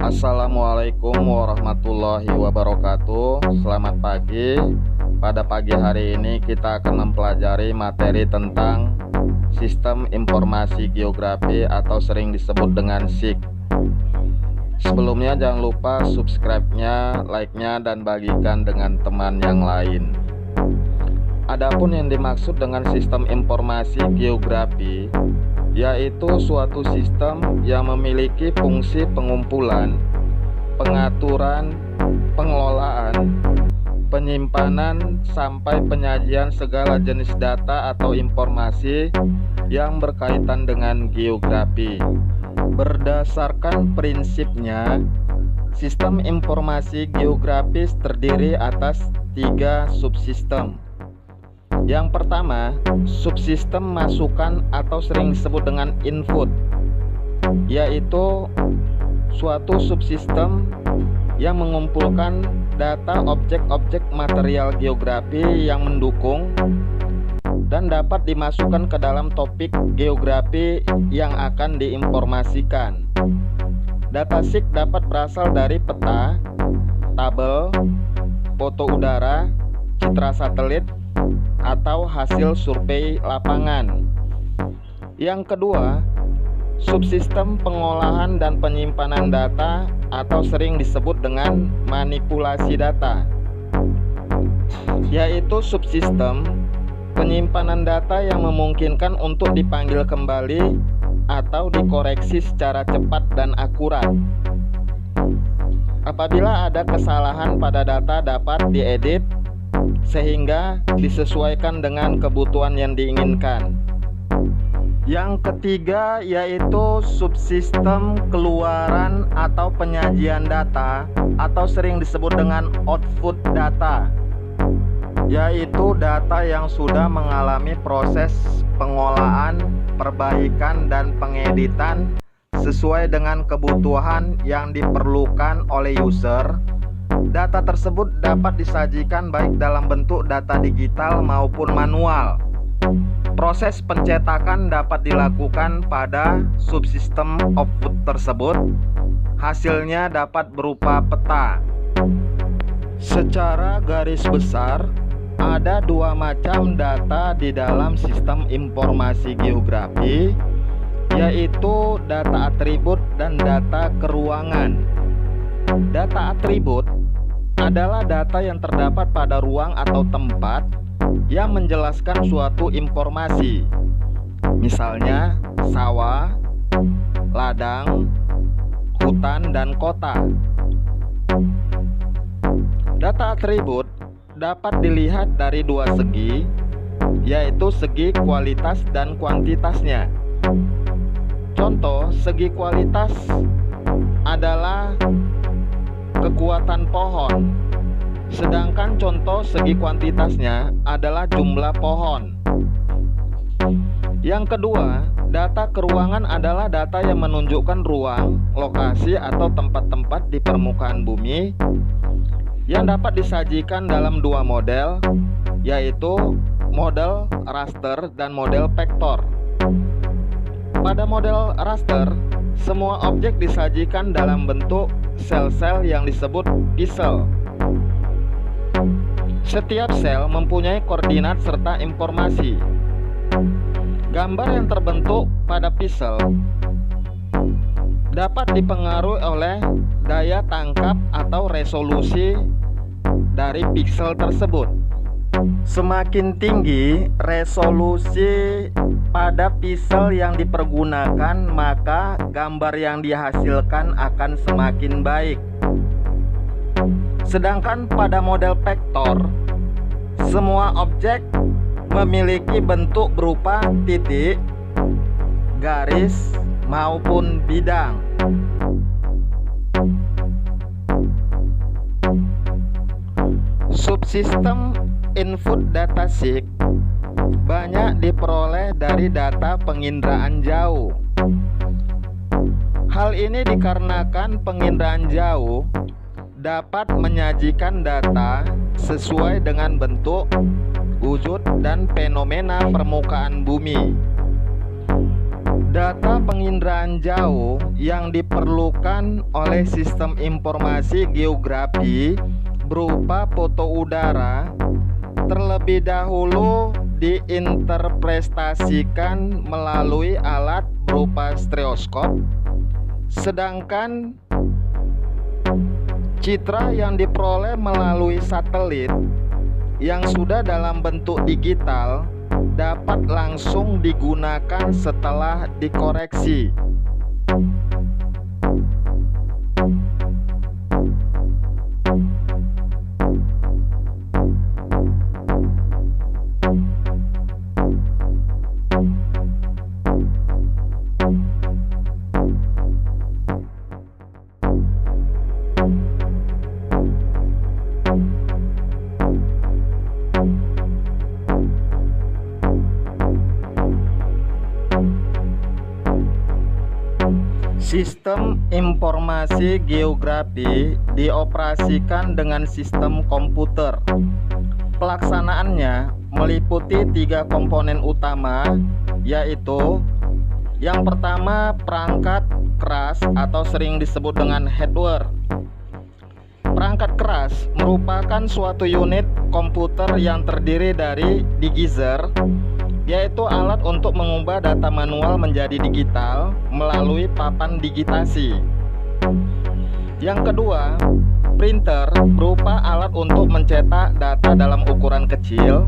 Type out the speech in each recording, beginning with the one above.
Assalamualaikum warahmatullahi wabarakatuh. Selamat pagi. Pada pagi hari ini kita akan mempelajari materi tentang Sistem Informasi Geografi atau sering disebut dengan SIG. Sebelumnya jangan lupa subscribe-nya, like-nya, dan bagikan dengan teman yang lain. Adapun yang dimaksud dengan sistem informasi geografi yaitu suatu sistem yang memiliki fungsi pengumpulan, pengaturan, pengelolaan, penyimpanan, sampai penyajian segala jenis data atau informasi yang berkaitan dengan geografi. Berdasarkan prinsipnya, sistem informasi geografis terdiri atas 3 subsistem. Yang pertama, subsistem masukan atau sering disebut dengan input, yaitu suatu subsistem yang mengumpulkan data objek-objek material geografi yang mendukung dan dapat dimasukkan ke dalam topik geografi yang akan diinformasikan. Data SIG dapat berasal dari peta, tabel, foto udara, citra satelit, atau hasil survei lapangan. Yang kedua, subsistem pengolahan dan penyimpanan data atau sering disebut dengan manipulasi data, yaitu subsistem penyimpanan data yang memungkinkan untuk dipanggil kembali atau dikoreksi secara cepat dan akurat. Apabila ada kesalahan pada data dapat diedit sehingga disesuaikan dengan kebutuhan yang diinginkan. Yang ketiga yaitu subsistem keluaran atau penyajian data atau sering disebut dengan output data, yaitu data yang sudah mengalami proses pengolahan, perbaikan, dan pengeditan sesuai dengan kebutuhan yang diperlukan oleh user. Data tersebut dapat disajikan baik dalam bentuk data digital maupun manual. Proses pencetakan dapat dilakukan pada subsistem output tersebut. Hasilnya dapat berupa peta. Secara garis besar, ada 2 macam data di dalam sistem informasi geografi, yaitu data atribut dan data keruangan. Data atribut adalah data yang terdapat pada ruang atau tempat yang menjelaskan suatu informasi, misalnya sawah, ladang, hutan, dan kota. Data atribut dapat dilihat dari 2 segi, yaitu segi kualitas dan kuantitasnya. Contoh segi kualitas adalah kekuatan pohon, sedangkan contoh segi kuantitasnya adalah jumlah pohon. Yang kedua, data keruangan adalah data yang menunjukkan ruang, lokasi, atau tempat-tempat di permukaan bumi yang dapat disajikan dalam 2 model, yaitu model raster dan model vektor. Pada model raster, semua objek disajikan dalam bentuk sel-sel yang disebut pixel. Setiap sel mempunyai koordinat serta informasi. Gambar yang terbentuk pada pixel dapat dipengaruhi oleh daya tangkap atau resolusi dari pixel tersebut. Semakin tinggi resolusi pada pixel yang dipergunakan, maka gambar yang dihasilkan akan semakin baik. Sedangkan pada model vektor, semua objek memiliki bentuk berupa titik, garis, maupun bidang. Subsistem input data SIG banyak diperoleh dari data penginderaan jauh. Hal ini dikarenakan penginderaan jauh dapat menyajikan data sesuai dengan bentuk, wujud, dan fenomena permukaan bumi. Data penginderaan jauh yang diperlukan oleh sistem informasi geografi berupa foto udara terlebih dahulu diinterpretasikan melalui alat berupa stereoskop, sedangkan citra yang diperoleh melalui satelit yang sudah dalam bentuk digital dapat langsung digunakan setelah dikoreksi. Sistem informasi geografi dioperasikan dengan sistem komputer. Pelaksanaannya meliputi 3 komponen utama, yaitu yang pertama perangkat keras atau sering disebut dengan hardware. Perangkat keras merupakan suatu unit komputer yang terdiri dari digizer, yaitu alat untuk mengubah data manual menjadi digital melalui papan digitasi. Yang kedua, printer berupa alat untuk mencetak data dalam ukuran kecil.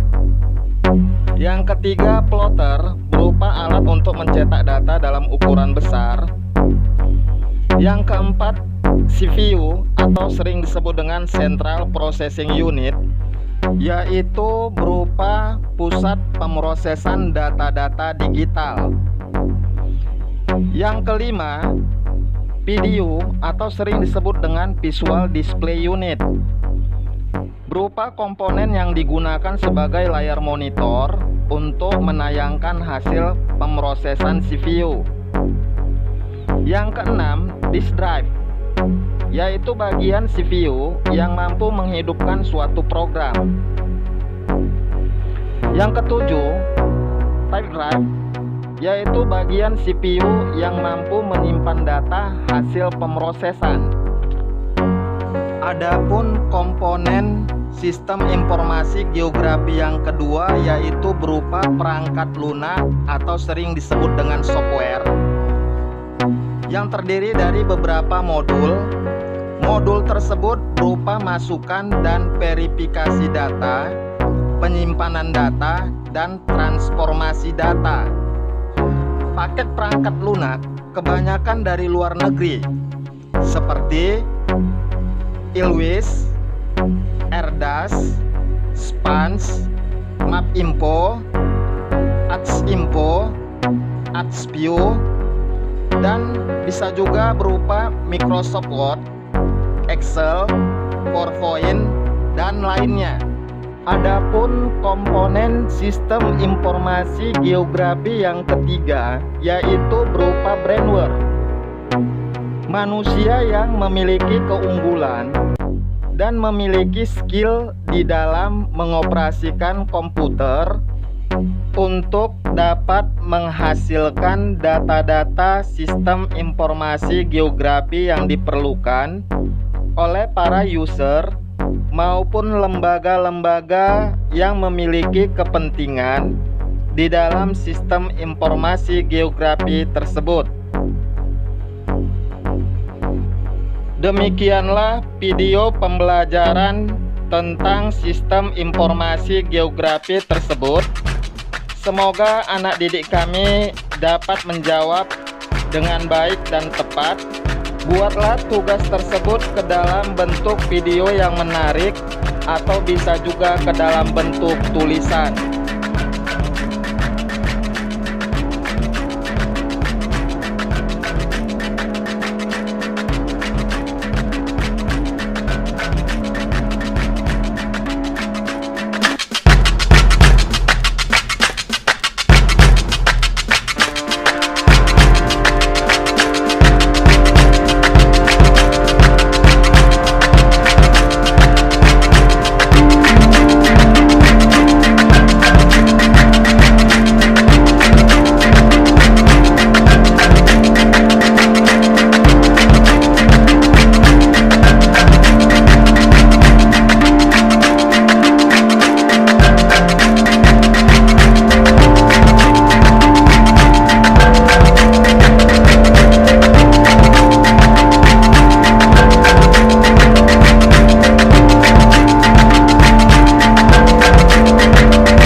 Yang ketiga, plotter berupa alat untuk mencetak data dalam ukuran besar. Yang keempat, CPU atau sering disebut dengan Central Processing Unit, yaitu berupa pusat pemrosesan data-data digital. Yang kelima, video atau sering disebut dengan Visual Display Unit, berupa komponen yang digunakan sebagai layar monitor untuk menayangkan hasil pemrosesan CPU. Yang keenam, disk drive, yaitu bagian CPU yang mampu menghidupkan suatu program. Yang ketujuh, tape drive, yaitu bagian CPU yang mampu menyimpan data hasil pemrosesan. Adapun komponen sistem informasi geografi yang kedua yaitu berupa perangkat lunak atau sering disebut dengan software, yang terdiri dari beberapa modul. Modul tersebut berupa masukan dan verifikasi data, penyimpanan data, dan transformasi data. Paket perangkat lunak kebanyakan dari luar negeri, seperti Ilwis, Erdas, Spans, Mapinfo, Atsinfo, Atspio, dan bisa juga berupa Microsoft Word, Excel, PowerPoint, dan lainnya. Adapun komponen sistem informasi geografi yang ketiga yaitu berupa brainware, manusia yang memiliki keunggulan dan memiliki skill di dalam mengoperasikan komputer untuk dapat menghasilkan data-data sistem informasi geografi yang diperlukan oleh para user maupun lembaga-lembaga yang memiliki kepentingan di dalam sistem informasi geografi tersebut. Demikianlah video pembelajaran tentang sistem informasi geografi tersebut. Semoga anak didik kami dapat menjawab dengan baik dan tepat. Buatlah tugas tersebut ke dalam bentuk video yang menarik atau bisa juga ke dalam bentuk tulisan.